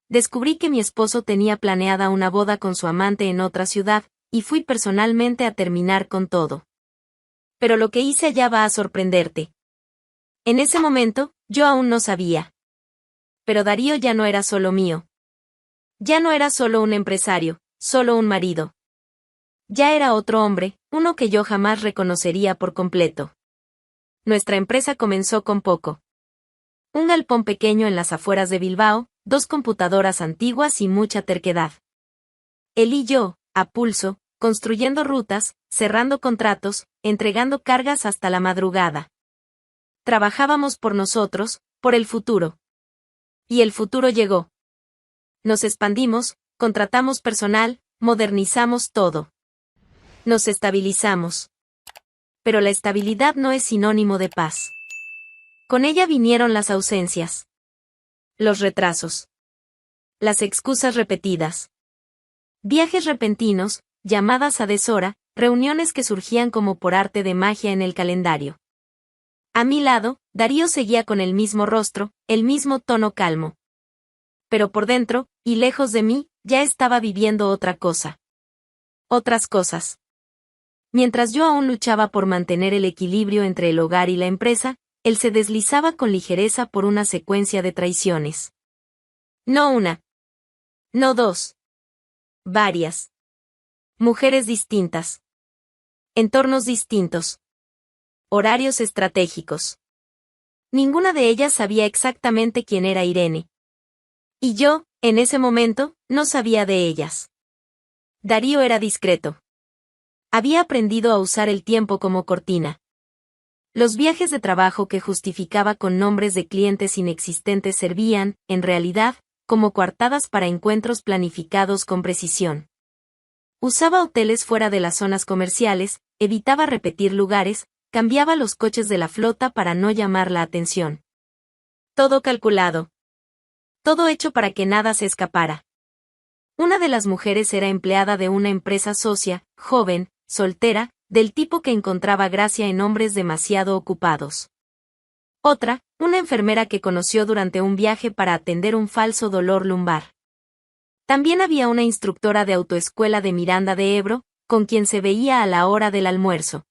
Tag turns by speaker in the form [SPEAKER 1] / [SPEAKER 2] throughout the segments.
[SPEAKER 1] descubrí que mi esposo tenía planeada una boda con su amante en otra ciudad, y fui personalmente a terminar con todo. Pero lo que hice allá va a sorprenderte. En ese momento, yo aún no sabía. Pero Darío ya no era solo mío. Ya no era solo un empresario, solo un marido. Ya era otro hombre, uno que yo jamás reconocería por completo. Nuestra empresa comenzó con poco. Un galpón pequeño en las afueras de Bilbao, 2 computadoras antiguas y mucha terquedad. Él y yo, a pulso, construyendo rutas, cerrando contratos, entregando cargas hasta la madrugada. Trabajábamos por nosotros, por el futuro. Y el futuro llegó. Nos expandimos, contratamos personal, modernizamos todo. Nos estabilizamos. Pero la estabilidad no es sinónimo de paz. Con ella vinieron las ausencias. Los retrasos. Las excusas repetidas. Viajes repentinos, llamadas a deshora, reuniones que surgían como por arte de magia en el calendario. A mi lado, Darío seguía con el mismo rostro, el mismo tono calmo. Pero por dentro, y lejos de mí, ya estaba viviendo otra cosa. Otras cosas. Mientras yo aún luchaba por mantener el equilibrio entre el hogar y la empresa, él se deslizaba con ligereza por una secuencia de traiciones. No una. No 2. Varias. Mujeres distintas. Entornos distintos. Horarios estratégicos. Ninguna de ellas sabía exactamente quién era Irene. Y yo, en ese momento, no sabía de ellas. Darío era discreto. Había aprendido a usar el tiempo como cortina. Los viajes de trabajo que justificaba con nombres de clientes inexistentes servían, en realidad, como coartadas para encuentros planificados con precisión. Usaba hoteles fuera de las zonas comerciales, evitaba repetir lugares, cambiaba los coches de la flota para no llamar la atención. Todo calculado. Todo hecho para que nada se escapara. Una de las mujeres era empleada de una empresa socia, joven, soltera, del tipo que encontraba gracia en hombres demasiado ocupados. Otra, una enfermera que conoció durante un viaje para atender un falso dolor lumbar. También había una instructora de autoescuela de Miranda de Ebro, con quien se veía a la hora del almuerzo.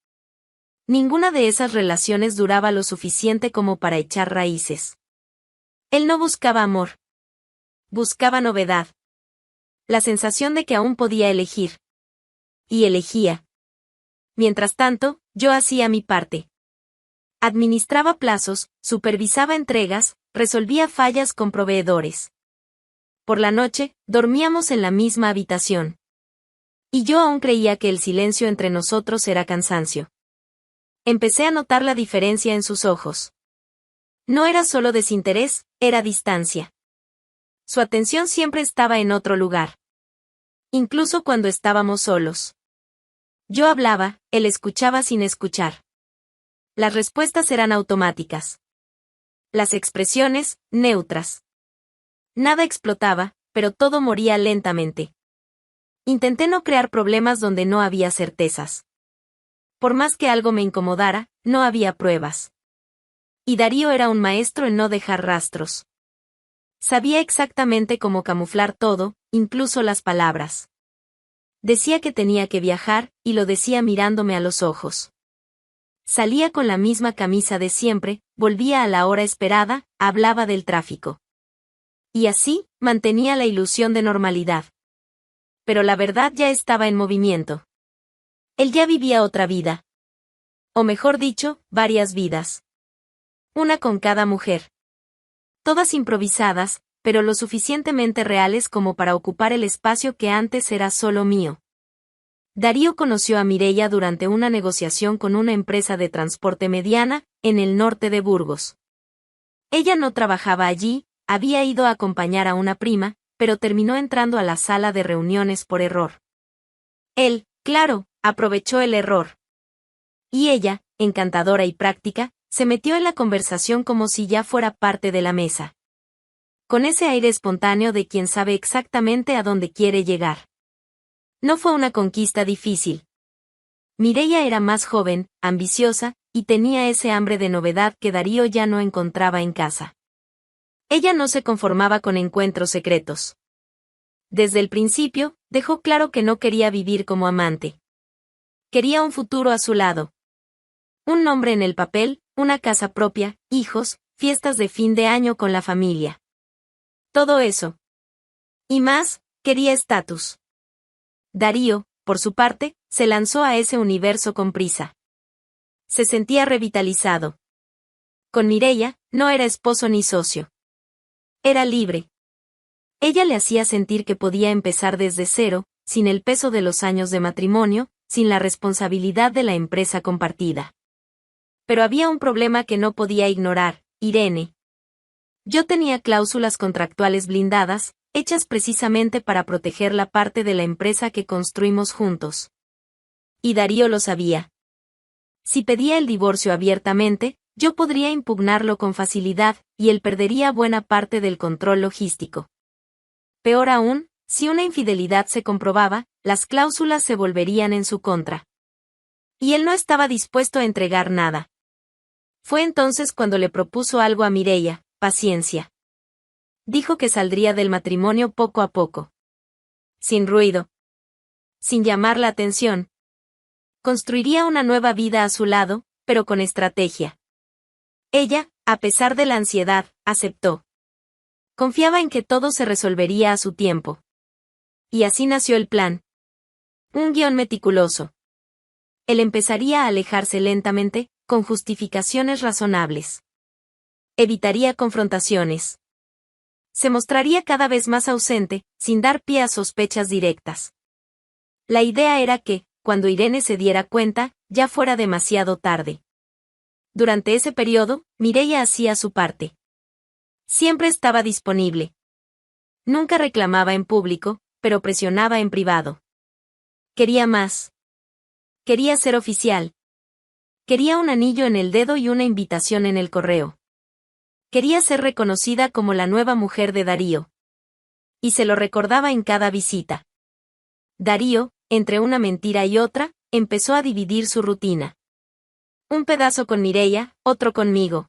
[SPEAKER 1] Ninguna de esas relaciones duraba lo suficiente como para echar raíces. Él no buscaba amor. Buscaba novedad. La sensación de que aún podía elegir. Y elegía. Mientras tanto, yo hacía mi parte. Administraba plazos, supervisaba entregas, resolvía fallas con proveedores. Por la noche, dormíamos en la misma habitación. Y yo aún creía que el silencio entre nosotros era cansancio. Empecé a notar la diferencia en sus ojos. No era solo desinterés, era distancia. Su atención siempre estaba en otro lugar. Incluso cuando estábamos solos. Yo hablaba, él escuchaba sin escuchar. Las respuestas eran automáticas. Las expresiones, neutras. Nada explotaba, pero todo moría lentamente. Intenté no crear problemas donde no había certezas. Por más que algo me incomodara, no había pruebas. Y Darío era un maestro en no dejar rastros. Sabía exactamente cómo camuflar todo, incluso las palabras. Decía que tenía que viajar, y lo decía mirándome a los ojos. Salía con la misma camisa de siempre, volvía a la hora esperada, hablaba del tráfico. Y así, mantenía la ilusión de normalidad. Pero la verdad ya estaba en movimiento. Él ya vivía otra vida. O mejor dicho, varias vidas. Una con cada mujer. Todas improvisadas, pero lo suficientemente reales como para ocupar el espacio que antes era solo mío. Darío conoció a Mireia durante una negociación con una empresa de transporte mediana, en el norte de Burgos. Ella no trabajaba allí, había ido a acompañar a una prima, pero terminó entrando a la sala de reuniones por error. Él, claro, aprovechó el error. Y ella, encantadora y práctica, se metió en la conversación como si ya fuera parte de la mesa. Con ese aire espontáneo de quien sabe exactamente a dónde quiere llegar. No fue una conquista difícil. Mireia era más joven, ambiciosa, y tenía ese hambre de novedad que Darío ya no encontraba en casa. Ella no se conformaba con encuentros secretos. Desde el principio, dejó claro que no quería vivir como amante. Quería un futuro a su lado. Un nombre en el papel, una casa propia, hijos, fiestas de fin de año con la familia. Todo eso. Y más, quería estatus. Darío, por su parte, se lanzó a ese universo con prisa. Se sentía revitalizado. Con Mireia, no era esposo ni socio. Era libre. Ella le hacía sentir que podía empezar desde cero, sin el peso de los años de matrimonio, sin la responsabilidad de la empresa compartida. Pero había un problema que no podía ignorar, Irene. Yo tenía cláusulas contractuales blindadas, hechas precisamente para proteger la parte de la empresa que construimos juntos. Y Darío lo sabía. Si pedía el divorcio abiertamente, yo podría impugnarlo con facilidad, y él perdería buena parte del control logístico. Peor aún, si una infidelidad se comprobaba, las cláusulas se volverían en su contra. Y él no estaba dispuesto a entregar nada. Fue entonces cuando le propuso algo a Mireia: paciencia. Dijo que saldría del matrimonio poco a poco. Sin ruido. Sin llamar la atención. Construiría una nueva vida a su lado, pero con estrategia. Ella, a pesar de la ansiedad, aceptó. Confiaba en que todo se resolvería a su tiempo. Y así nació el plan. Un guión meticuloso. Él empezaría a alejarse lentamente, con justificaciones razonables. Evitaría confrontaciones. Se mostraría cada vez más ausente, sin dar pie a sospechas directas. La idea era que, cuando Irene se diera cuenta, ya fuera demasiado tarde. Durante ese periodo, Mireia hacía su parte. Siempre estaba disponible. Nunca reclamaba en público, pero presionaba en privado. Quería más. Quería ser oficial. Quería un anillo en el dedo y una invitación en el correo. Quería ser reconocida como la nueva mujer de Darío. Y se lo recordaba en cada visita. Darío, entre una mentira y otra, empezó a dividir su rutina. Un pedazo con Mireia, otro conmigo.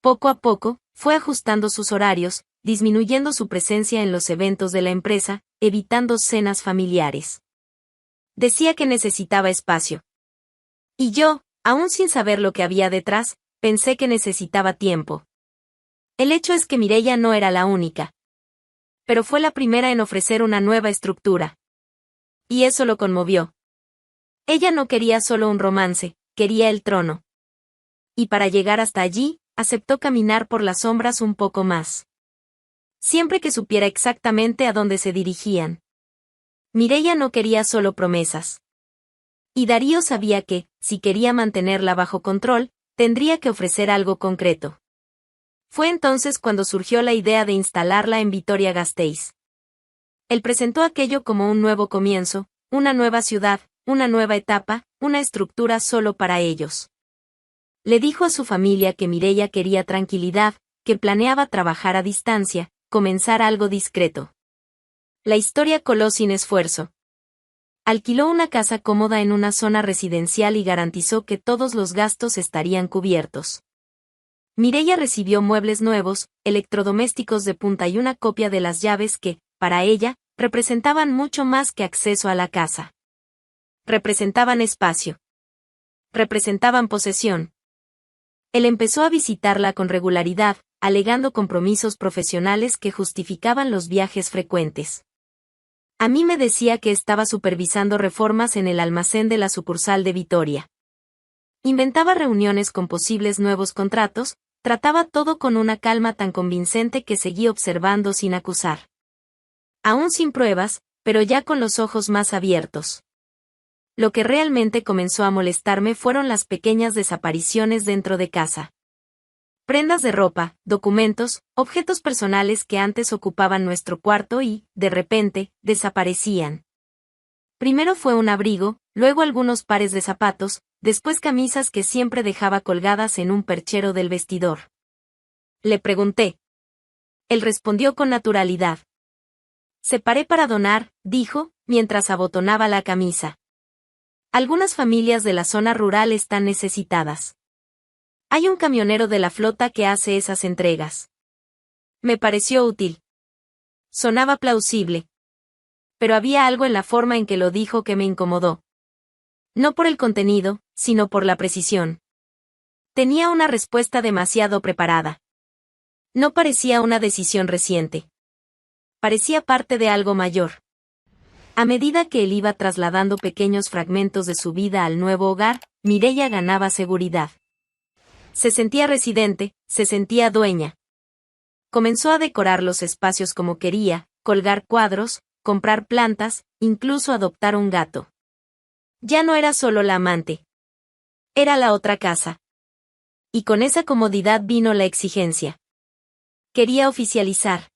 [SPEAKER 1] Poco a poco, fue ajustando sus horarios, disminuyendo su presencia en los eventos de la empresa, evitando cenas familiares. Decía que necesitaba espacio. Y yo, aún sin saber lo que había detrás, pensé que necesitaba tiempo. El hecho es que Mireia no era la única. Pero fue la primera en ofrecer una nueva estructura. Y eso lo conmovió. Ella no quería solo un romance, quería el trono. Y para llegar hasta allí, aceptó caminar por las sombras un poco más. Siempre que supiera exactamente a dónde se dirigían. Mireia no quería solo promesas. Y Darío sabía que, si quería mantenerla bajo control, tendría que ofrecer algo concreto. Fue entonces cuando surgió la idea de instalarla en Vitoria-Gasteiz. Él presentó aquello como un nuevo comienzo, una nueva ciudad, una nueva etapa, una estructura solo para ellos. Le dijo a su familia que Mireia quería tranquilidad, que planeaba trabajar a distancia, comenzar algo discreto. La historia coló sin esfuerzo. Alquiló una casa cómoda en una zona residencial y garantizó que todos los gastos estarían cubiertos. Mireia recibió muebles nuevos, electrodomésticos de punta y una copia de las llaves que, para ella, representaban mucho más que acceso a la casa. Representaban espacio. Representaban posesión. Él empezó a visitarla con regularidad, alegando compromisos profesionales que justificaban los viajes frecuentes. A mí me decía que estaba supervisando reformas en el almacén de la sucursal de Vitoria. Inventaba reuniones con posibles nuevos contratos, trataba todo con una calma tan convincente que seguí observando sin acusar. Aún sin pruebas, pero ya con los ojos más abiertos. Lo que realmente comenzó a molestarme fueron las pequeñas desapariciones dentro de casa. Prendas de ropa, documentos, objetos personales que antes ocupaban nuestro cuarto y, de repente, desaparecían. Primero fue un abrigo, luego algunos pares de zapatos, después camisas que siempre dejaba colgadas en un perchero del vestidor. Le pregunté. Él respondió con naturalidad. Separé para donar, dijo, mientras abotonaba la camisa. Algunas familias de la zona rural están necesitadas. Hay un camionero de la flota que hace esas entregas. Me pareció útil. Sonaba plausible. Pero había algo en la forma en que lo dijo que me incomodó. No por el contenido, sino por la precisión. Tenía una respuesta demasiado preparada. No parecía una decisión reciente. Parecía parte de algo mayor. A medida que él iba trasladando pequeños fragmentos de su vida al nuevo hogar, Mireia ganaba seguridad. Se sentía residente, se sentía dueña. Comenzó a decorar los espacios como quería, colgar cuadros, comprar plantas, incluso adoptar un gato. Ya no era solo la amante. Era la otra casa. Y con esa comodidad vino la exigencia. Quería oficializar.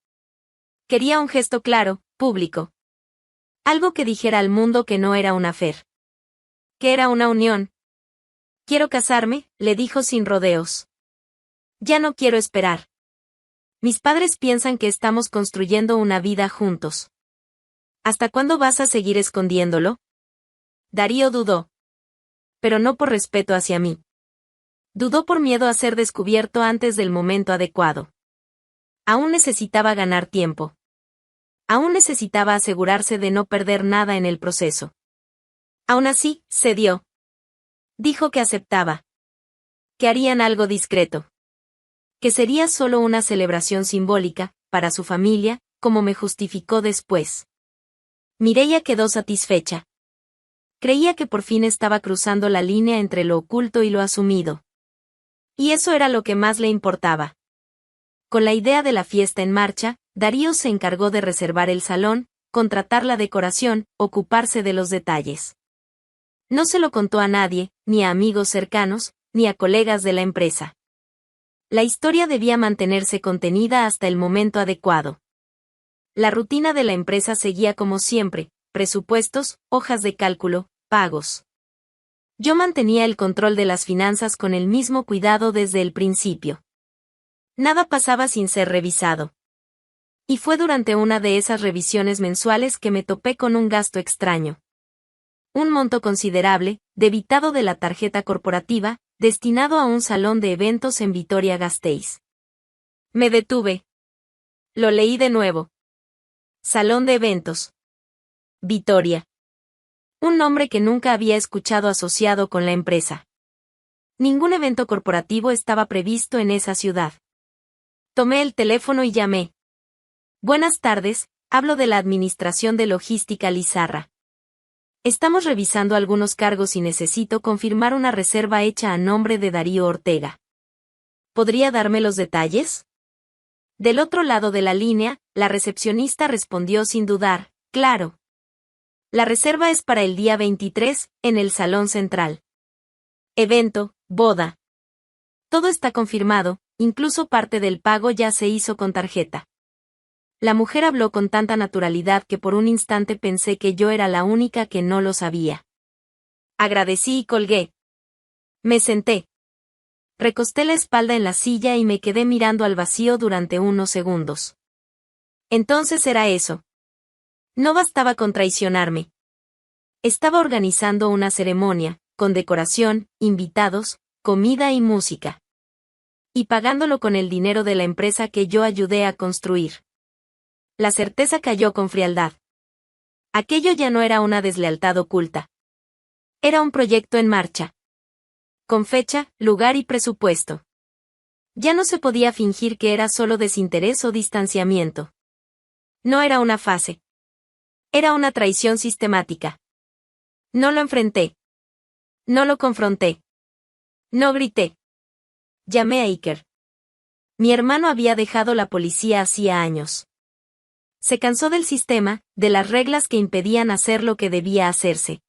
[SPEAKER 1] Quería un gesto claro, público. Algo que dijera al mundo que no era un affair. Que era una unión. Quiero casarme, le dijo sin rodeos. Ya no quiero esperar. Mis padres piensan que estamos construyendo una vida juntos. ¿Hasta cuándo vas a seguir escondiéndolo? Darío dudó. Pero no por respeto hacia mí. Dudó por miedo a ser descubierto antes del momento adecuado. Aún necesitaba ganar tiempo. Aún necesitaba asegurarse de no perder nada en el proceso. Aún así, cedió. Dijo que aceptaba. Que harían algo discreto. Que sería solo una celebración simbólica, para su familia, como me justificó después. Mireia quedó satisfecha. Creía que por fin estaba cruzando la línea entre lo oculto y lo asumido. Y eso era lo que más le importaba. Con la idea de la fiesta en marcha, Darío se encargó de reservar el salón, contratar la decoración, ocuparse de los detalles. No se lo contó a nadie, ni a amigos cercanos, ni a colegas de la empresa. La historia debía mantenerse contenida hasta el momento adecuado. La rutina de la empresa seguía como siempre, presupuestos, hojas de cálculo, pagos. Yo mantenía el control de las finanzas con el mismo cuidado desde el principio. Nada pasaba sin ser revisado. Y fue durante una de esas revisiones mensuales que me topé con un gasto extraño. Un monto considerable, debitado de la tarjeta corporativa, destinado a un salón de eventos en Vitoria-Gasteiz. Me detuve. Lo leí de nuevo. Salón de eventos. Vitoria. Un nombre que nunca había escuchado asociado con la empresa. Ningún evento corporativo estaba previsto en esa ciudad. Tomé el teléfono y llamé. Buenas tardes, hablo de la Administración de Logística Lizarra. Estamos revisando algunos cargos y necesito confirmar una reserva hecha a nombre de Darío Ortega. ¿Podría darme los detalles? Del otro lado de la línea, la recepcionista respondió sin dudar, claro. La reserva es para el día 23, en el Salón Central. Evento, boda. Todo está confirmado, incluso parte del pago ya se hizo con tarjeta. La mujer habló con tanta naturalidad que por un instante pensé que yo era la única que no lo sabía. Agradecí y colgué. Me senté. Recosté la espalda en la silla y me quedé mirando al vacío durante unos segundos. Entonces era eso. No bastaba con traicionarme. Estaba organizando una ceremonia, con decoración, invitados, comida y música. Y pagándolo con el dinero de la empresa que yo ayudé a construir. La certeza cayó con frialdad. Aquello ya no era una deslealtad oculta. Era un proyecto en marcha. Con fecha, lugar y presupuesto. Ya no se podía fingir que era solo desinterés o distanciamiento. No era una fase. Era una traición sistemática. No lo enfrenté. No lo confronté. No grité. Llamé a Iker. Mi hermano había dejado la policía hacía años. Se cansó del sistema, de las reglas que impedían hacer lo que debía hacerse.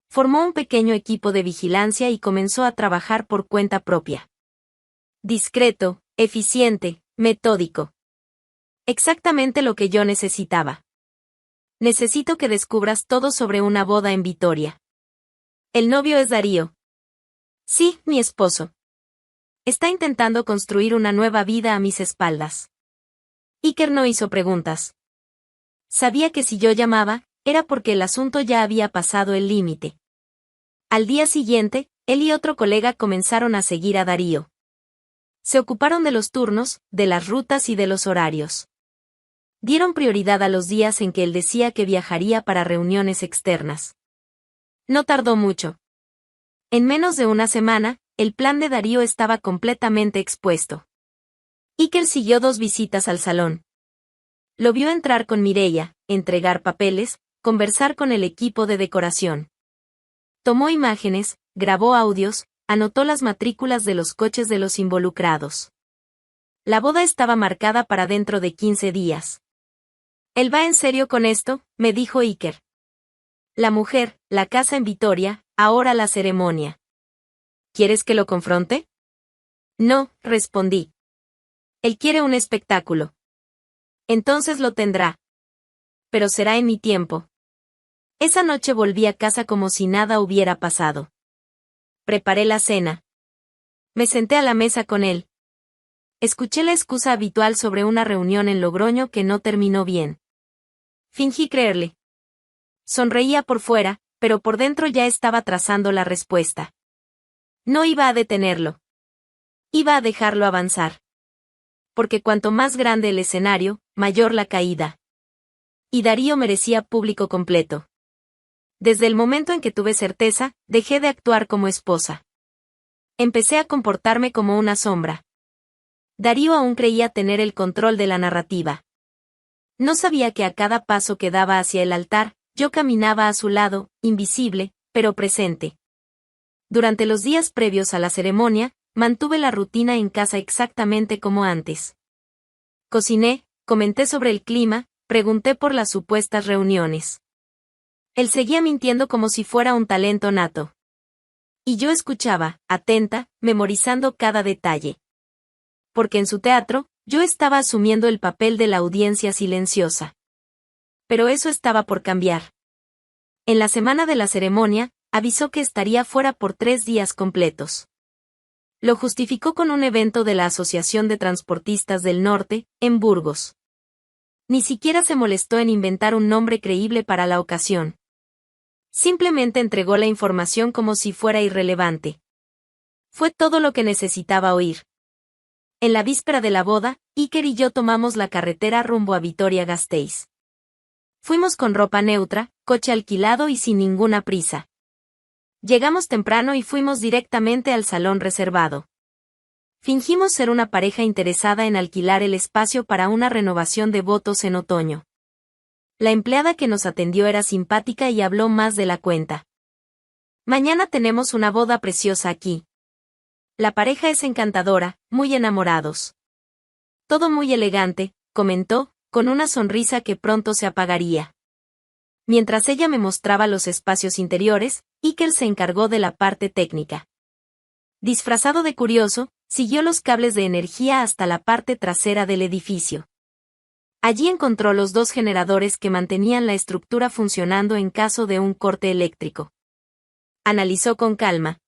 [SPEAKER 1] Formó un pequeño equipo de vigilancia y comenzó a trabajar por cuenta propia. Discreto, eficiente, metódico. Exactamente lo que yo necesitaba. Necesito que descubras todo sobre una boda en Vitoria. El novio es Darío. Sí, mi esposo. Está intentando construir una nueva vida a mis espaldas. Iker no hizo preguntas. Sabía que si yo llamaba, era porque el asunto ya había pasado el límite. Al día siguiente, él y otro colega comenzaron a seguir a Darío. Se ocuparon de los turnos, de las rutas y de los horarios. Dieron prioridad a los días en que él decía que viajaría para reuniones externas. No tardó mucho. En menos de una semana, el plan de Darío estaba completamente expuesto. Iker siguió 2 visitas al salón. Lo vio entrar con Mireia, entregar papeles, conversar con el equipo de decoración. Tomó imágenes, grabó audios, anotó las matrículas de los coches de los involucrados. La boda estaba marcada para dentro de 15 días. «¿Él va en serio con esto?», me dijo Iker. «La mujer, la casa en Vitoria, ahora la ceremonia. ¿Quieres que lo confronte?». «No», respondí. «Él quiere un espectáculo. Entonces lo tendrá. Pero será en mi tiempo». Esa noche volví a casa como si nada hubiera pasado. Preparé la cena. Me senté a la mesa con él. Escuché la excusa habitual sobre una reunión en Logroño que no terminó bien. Fingí creerle. Sonreía por fuera, pero por dentro ya estaba trazando la respuesta. No iba a detenerlo. Iba a dejarlo avanzar. Porque cuanto más grande el escenario, mayor la caída. Y Darío merecía público completo. Desde el momento en que tuve certeza, dejé de actuar como esposa. Empecé a comportarme como una sombra. Darío aún creía tener el control de la narrativa. No sabía que a cada paso que daba hacia el altar, yo caminaba a su lado, invisible, pero presente. Durante los días previos a la ceremonia, mantuve la rutina en casa exactamente como antes. Cociné, comenté sobre el clima, pregunté por las supuestas reuniones. Él seguía mintiendo como si fuera un talento nato. Y yo escuchaba, atenta, memorizando cada detalle. Porque en su teatro, yo estaba asumiendo el papel de la audiencia silenciosa. Pero eso estaba por cambiar. En la semana de la ceremonia, avisó que estaría fuera por 3 días completos. Lo justificó con un evento de la Asociación de Transportistas del Norte, en Burgos. Ni siquiera se molestó en inventar un nombre creíble para la ocasión. Simplemente entregó la información como si fuera irrelevante. Fue todo lo que necesitaba oír. En la víspera de la boda, Iker y yo tomamos la carretera rumbo a Vitoria-Gasteiz. Fuimos con ropa neutra, coche alquilado y sin ninguna prisa. Llegamos temprano y fuimos directamente al salón reservado. Fingimos ser una pareja interesada en alquilar el espacio para una renovación de votos en otoño. La empleada que nos atendió era simpática y habló más de la cuenta. «Mañana tenemos una boda preciosa aquí. La pareja es encantadora, muy enamorados. Todo muy elegante», comentó, con una sonrisa que pronto se apagaría. Mientras ella me mostraba los espacios interiores, Iker se encargó de la parte técnica. Disfrazado de curioso, siguió los cables de energía hasta la parte trasera del edificio. Allí encontró los 2 generadores que mantenían la estructura funcionando en caso de un corte eléctrico. Analizó con calma.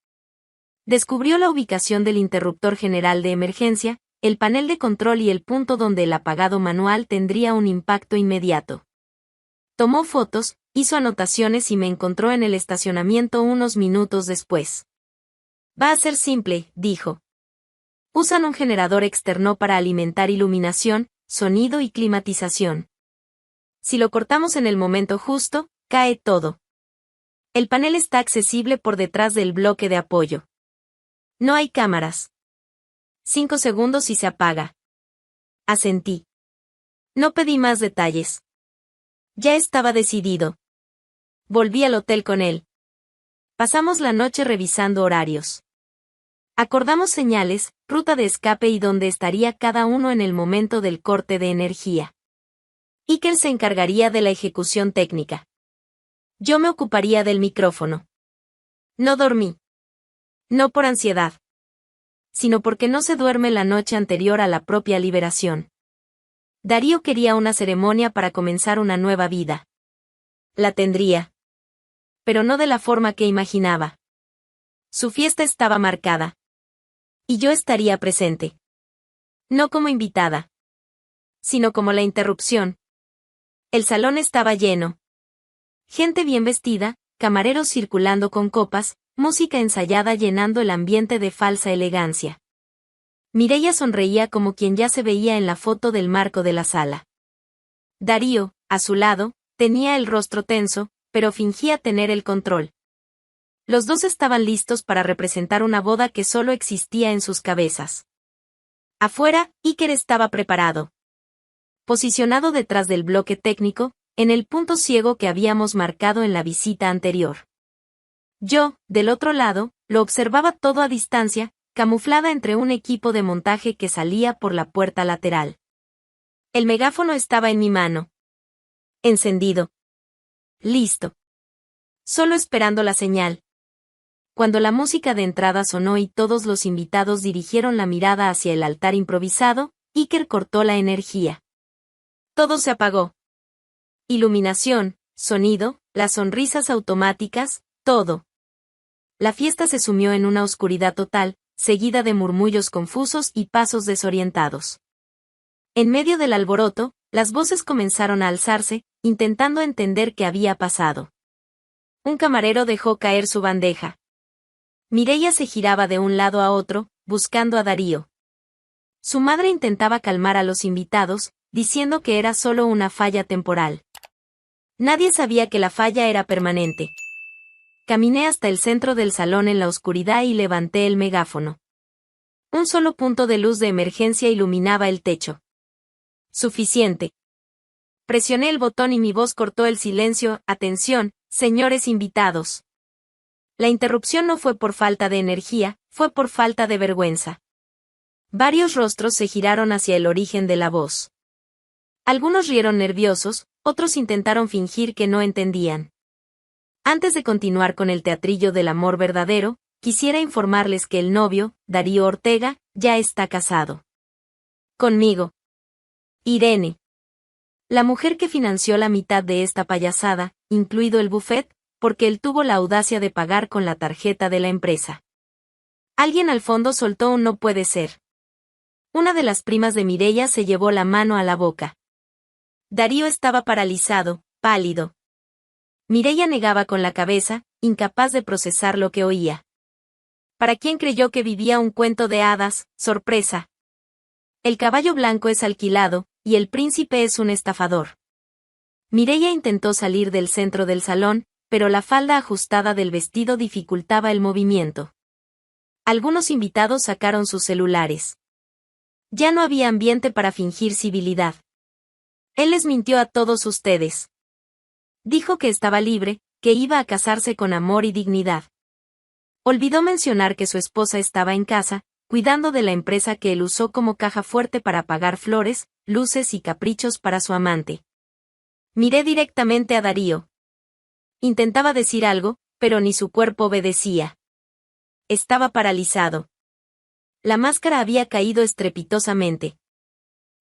[SPEAKER 1] Descubrió la ubicación del interruptor general de emergencia, el panel de control y el punto donde el apagado manual tendría un impacto inmediato. Tomó fotos, hizo anotaciones y me encontró en el estacionamiento unos minutos después. «Va a ser simple», dijo. «Usan un generador externo para alimentar iluminación, sonido y climatización. Si lo cortamos en el momento justo, cae todo. El panel está accesible por detrás del bloque de apoyo. No hay cámaras. 5 segundos y se apaga». Asentí. No pedí más detalles. Ya estaba decidido. Volví al hotel con él. Pasamos la noche revisando horarios. Acordamos señales, ruta de escape y dónde estaría cada uno en el momento del corte de energía. Iker se encargaría de la ejecución técnica. Yo me ocuparía del micrófono. No dormí. No por ansiedad, sino porque no se duerme la noche anterior a la propia liberación. Darío quería una ceremonia para comenzar una nueva vida. La tendría. Pero no de la forma que imaginaba. Su fiesta estaba marcada. Y yo estaría presente. No como invitada, sino como la interrupción. El salón estaba lleno. Gente bien vestida, camareros circulando con copas, música ensayada llenando el ambiente de falsa elegancia. Mireia sonreía como quien ya se veía en la foto del marco de la sala. Darío, a su lado, tenía el rostro tenso, pero fingía tener el control. Los dos estaban listos para representar una boda que solo existía en sus cabezas. Afuera, Iker estaba preparado. Posicionado detrás del bloque técnico, en el punto ciego que habíamos marcado en la visita anterior. Yo, del otro lado, lo observaba todo a distancia, camuflada entre un equipo de montaje que salía por la puerta lateral. El megáfono estaba en mi mano. Encendido. Listo. Solo esperando la señal. Cuando la música de entrada sonó y todos los invitados dirigieron la mirada hacia el altar improvisado, Iker cortó la energía. Todo se apagó. Iluminación, sonido, las sonrisas automáticas, todo. La fiesta se sumió en una oscuridad total, seguida de murmullos confusos y pasos desorientados. En medio del alboroto, las voces comenzaron a alzarse, intentando entender qué había pasado. Un camarero dejó caer su bandeja. Mireia se giraba de un lado a otro, buscando a Darío. Su madre intentaba calmar a los invitados, diciendo que era solo una falla temporal. Nadie sabía que la falla era permanente. Caminé hasta el centro del salón en la oscuridad y levanté el megáfono. Un solo punto de luz de emergencia iluminaba el techo. Suficiente. Presioné el botón y mi voz cortó el silencio. Atención, señores invitados. La interrupción no fue por falta de energía, fue por falta de vergüenza. Varios rostros se giraron hacia el origen de la voz. Algunos rieron nerviosos, otros intentaron fingir que no entendían. Antes de continuar con el teatrillo del amor verdadero, quisiera informarles que el novio, Darío Ortega, ya está casado. Conmigo. Irene. La mujer que financió la mitad de esta payasada, incluido el buffet, porque él tuvo la audacia de pagar con la tarjeta de la empresa. Alguien al fondo soltó un no puede ser. Una de las primas de Mireia se llevó la mano a la boca. Darío estaba paralizado, pálido. Mireia negaba con la cabeza, incapaz de procesar lo que oía. ¿Para quién creyó que vivía un cuento de hadas? Sorpresa. El caballo blanco es alquilado, y el príncipe es un estafador. Mireia intentó salir del centro del salón, pero la falda ajustada del vestido dificultaba el movimiento. Algunos invitados sacaron sus celulares. Ya no había ambiente para fingir civilidad. Él les mintió a todos ustedes. Dijo que estaba libre, que iba a casarse con amor y dignidad. Olvidó mencionar que su esposa estaba en casa, cuidando de la empresa que él usó como caja fuerte para pagar flores, luces y caprichos para su amante. Miré directamente a Darío. Intentaba decir algo, pero ni su cuerpo obedecía. Estaba paralizado. La máscara había caído estrepitosamente.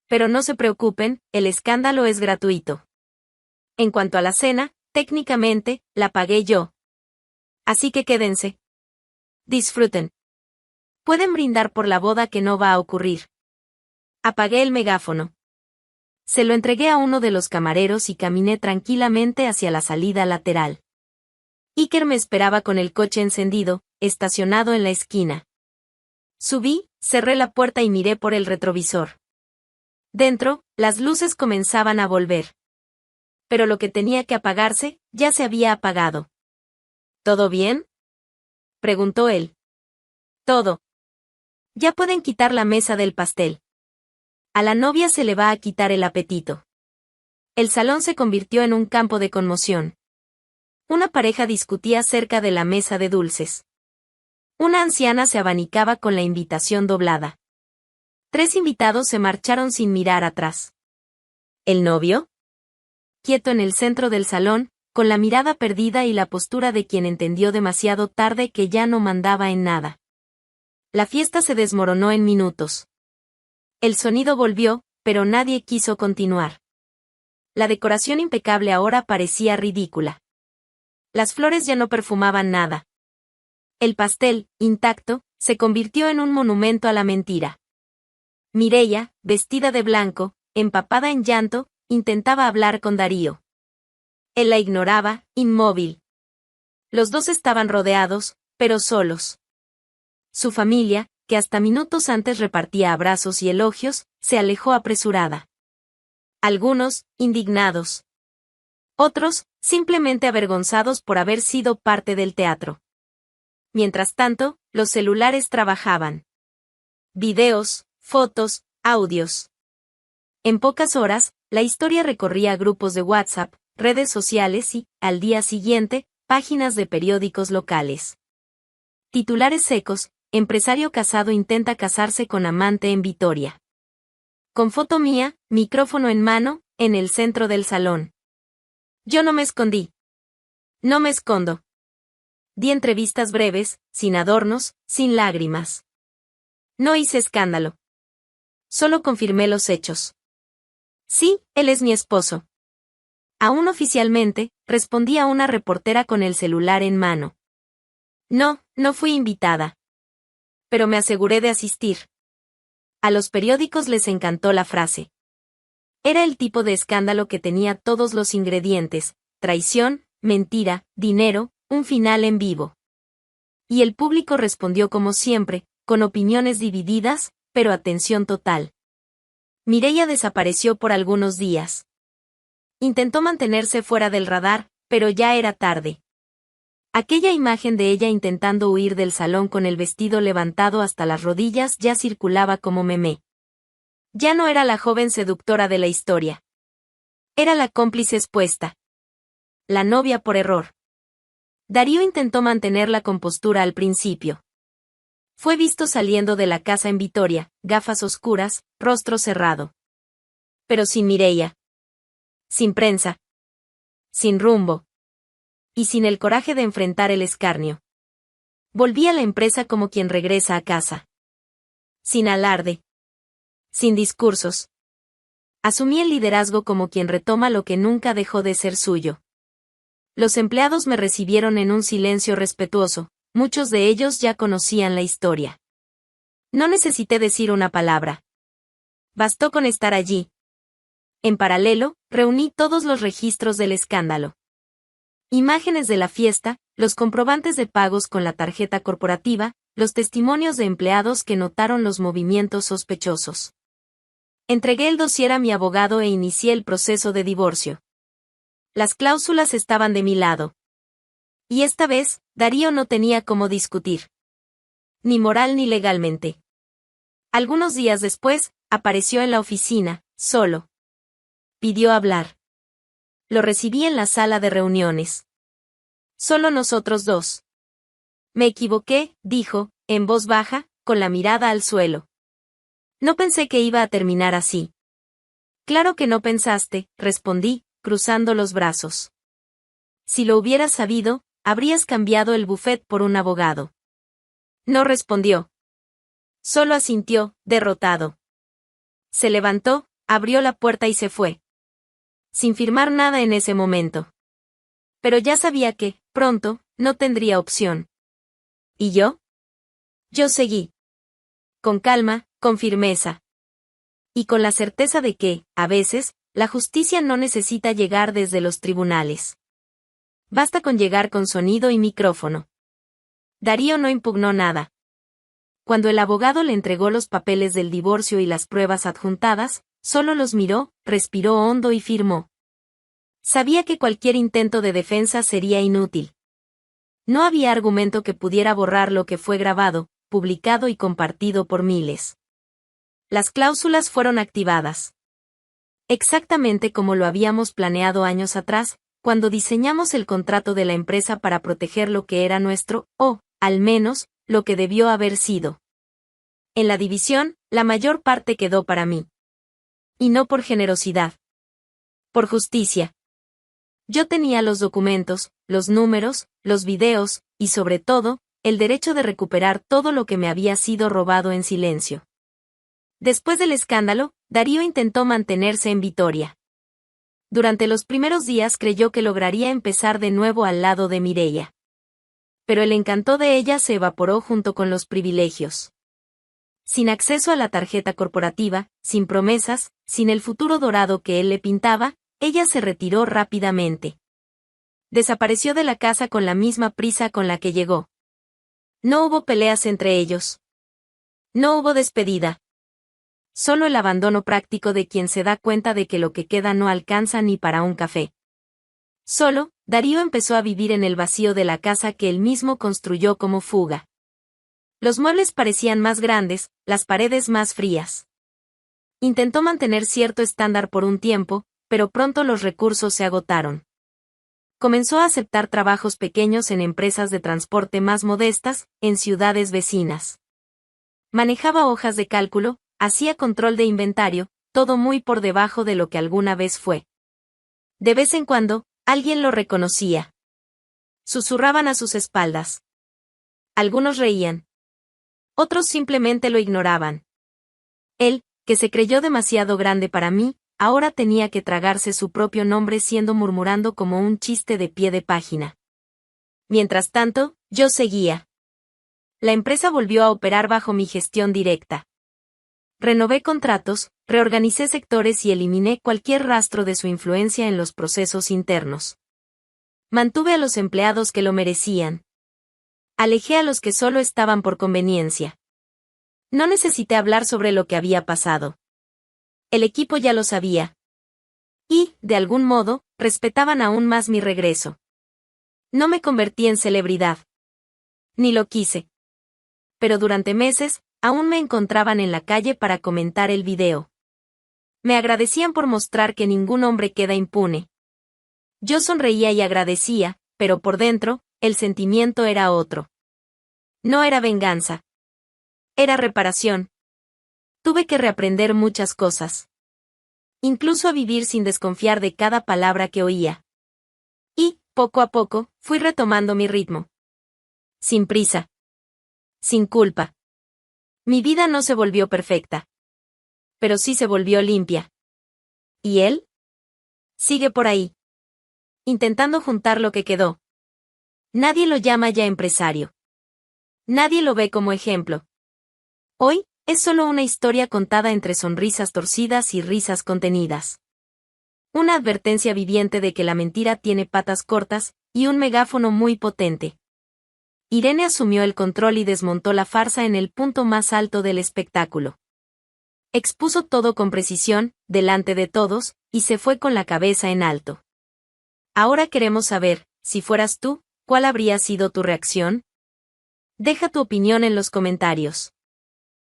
[SPEAKER 1] Pero no se preocupen, el escándalo es gratuito. En cuanto a la cena, técnicamente, la pagué yo. Así que quédense. Disfruten. Pueden brindar por la boda que no va a ocurrir. Apagué el megáfono. Se lo entregué a uno de los camareros y caminé tranquilamente hacia la salida lateral. Iker me esperaba con el coche encendido, estacionado en la esquina. Subí, cerré la puerta y miré por el retrovisor. Dentro, las luces comenzaban a volver. Pero lo que tenía que apagarse, ya se había apagado. ¿Todo bien?, preguntó él. Todo. Ya pueden quitar la mesa del pastel. A la novia se le va a quitar el apetito. El salón se convirtió en un campo de conmoción. Una pareja discutía cerca de la mesa de dulces. Una anciana se abanicaba con la invitación doblada. 3 invitados se marcharon sin mirar atrás. ¿El novio? Quieto en el centro del salón, con la mirada perdida y la postura de quien entendió demasiado tarde que ya no mandaba en nada. La fiesta se desmoronó en minutos. El sonido volvió, pero nadie quiso continuar. La decoración impecable ahora parecía ridícula. Las flores ya no perfumaban nada. El pastel, intacto, se convirtió en un monumento a la mentira. Mireia, vestida de blanco, empapada en llanto, intentaba hablar con Darío. Él la ignoraba, inmóvil. Los dos estaban rodeados, pero solos. Su familia, que hasta minutos antes repartía abrazos y elogios, se alejó apresurada. Algunos, indignados. Otros, simplemente avergonzados por haber sido parte del teatro. Mientras tanto, los celulares trabajaban. Videos, fotos, audios. En pocas horas, la historia recorría grupos de WhatsApp, redes sociales y, al día siguiente, páginas de periódicos locales. Titulares secos: empresario casado intenta casarse con amante en Vitoria. Con foto mía, micrófono en mano, en el centro del salón. Yo no me escondí. No me escondo. Di entrevistas breves, sin adornos, sin lágrimas. No hice escándalo. Solo confirmé los hechos. Sí, él es mi esposo. Aún oficialmente, respondí a una reportera con el celular en mano. No, no fui invitada. Pero me aseguré de asistir. A los periódicos les encantó la frase. Era el tipo de escándalo que tenía todos los ingredientes: traición, mentira, dinero, un final en vivo. Y el público respondió como siempre, con opiniones divididas, pero atención total. Mireia desapareció por algunos días. Intentó mantenerse fuera del radar, pero ya era tarde. Aquella imagen de ella intentando huir del salón con el vestido levantado hasta las rodillas ya circulaba como meme. Ya no era la joven seductora de la historia. Era la cómplice expuesta. La novia por error. Darío intentó mantener la compostura al principio. Fue visto saliendo de la casa en Vitoria, gafas oscuras, rostro cerrado. Pero sin Mireia. Sin prensa. Sin rumbo. Y sin el coraje de enfrentar el escarnio. Volví a la empresa como quien regresa a casa. Sin alarde. Sin discursos. Asumí el liderazgo como quien retoma lo que nunca dejó de ser suyo. Los empleados me recibieron en un silencio respetuoso, muchos de ellos ya conocían la historia. No necesité decir una palabra. Bastó con estar allí. En paralelo, reuní todos los registros del escándalo. Imágenes de la fiesta, los comprobantes de pagos con la tarjeta corporativa, los testimonios de empleados que notaron los movimientos sospechosos. Entregué el dossier a mi abogado e inicié el proceso de divorcio. Las cláusulas estaban de mi lado. Y esta vez, Darío no tenía cómo discutir. Ni moral ni legalmente. Algunos días después, apareció en la oficina, solo. Pidió hablar. Lo recibí en la sala de reuniones. Solo nosotros dos. Me equivoqué, dijo, en voz baja, con la mirada al suelo. No pensé que iba a terminar así. Claro que no pensaste, respondí, cruzando los brazos. Si lo hubieras sabido, habrías cambiado el buffet por un abogado. No respondió. Solo asintió, derrotado. Se levantó, abrió la puerta y se fue. Sin firmar nada en ese momento. Pero ya sabía que, pronto, no tendría opción. ¿Y yo? Yo seguí. Con calma, con firmeza. Y con la certeza de que, a veces, la justicia no necesita llegar desde los tribunales. Basta con llegar con sonido y micrófono. Darío no impugnó nada. Cuando el abogado le entregó los papeles del divorcio y las pruebas adjuntadas, solo los miró, respiró hondo y firmó. Sabía que cualquier intento de defensa sería inútil. No había argumento que pudiera borrar lo que fue grabado, publicado y compartido por miles. Las cláusulas fueron activadas. Exactamente como lo habíamos planeado años atrás, cuando diseñamos el contrato de la empresa para proteger lo que era nuestro, o, al menos, lo que debió haber sido. En la división, la mayor parte quedó para mí. Y no por generosidad. Por justicia. Yo tenía los documentos, los números, los videos, y sobre todo, el derecho de recuperar todo lo que me había sido robado en silencio. Después del escándalo, Darío intentó mantenerse en Vitoria. Durante los primeros días creyó que lograría empezar de nuevo al lado de Mireia. Pero el encanto de ella se evaporó junto con los privilegios. Sin acceso a la tarjeta corporativa, sin promesas, sin el futuro dorado que él le pintaba, ella se retiró rápidamente. Desapareció de la casa con la misma prisa con la que llegó. No hubo peleas entre ellos. No hubo despedida. Solo el abandono práctico de quien se da cuenta de que lo que queda no alcanza ni para un café. Solo, Darío empezó a vivir en el vacío de la casa que él mismo construyó como fuga. Los muebles parecían más grandes, las paredes más frías. Intentó mantener cierto estándar por un tiempo, pero pronto los recursos se agotaron. Comenzó a aceptar trabajos pequeños en empresas de transporte más modestas, en ciudades vecinas. Manejaba hojas de cálculo, hacía control de inventario, todo muy por debajo de lo que alguna vez fue. De vez en cuando, alguien lo reconocía. Susurraban a sus espaldas. Algunos reían. Otros simplemente lo ignoraban. Él, que se creyó demasiado grande para mí, ahora tenía que tragarse su propio nombre murmurando como un chiste de pie de página. Mientras tanto, yo seguía. La empresa volvió a operar bajo mi gestión directa. Renové contratos, reorganicé sectores y eliminé cualquier rastro de su influencia en los procesos internos. Mantuve a los empleados que lo merecían. Alejé a los que solo estaban por conveniencia. No necesité hablar sobre lo que había pasado. El equipo ya lo sabía. Y, de algún modo, respetaban aún más mi regreso. No me convertí en celebridad. Ni lo quise. Pero durante meses, aún me encontraban en la calle para comentar el video. Me agradecían por mostrar que ningún hombre queda impune. Yo sonreía y agradecía, pero por dentro, el sentimiento era otro. No era venganza. Era reparación. Tuve que reaprender muchas cosas. Incluso a vivir sin desconfiar de cada palabra que oía. Y, poco a poco, fui retomando mi ritmo. Sin prisa. Sin culpa. Mi vida no se volvió perfecta. Pero sí se volvió limpia. ¿Y él? Sigue por ahí. Intentando juntar lo que quedó. Nadie lo llama ya empresario. Nadie lo ve como ejemplo. Hoy, es solo una historia contada entre sonrisas torcidas y risas contenidas. Una advertencia viviente de que la mentira tiene patas cortas, y un megáfono muy potente. Irene asumió el control y desmontó la farsa en el punto más alto del espectáculo. Expuso todo con precisión, delante de todos, y se fue con la cabeza en alto. Ahora queremos saber, si fueras tú, ¿cuál habría sido tu reacción? Deja tu opinión en los comentarios.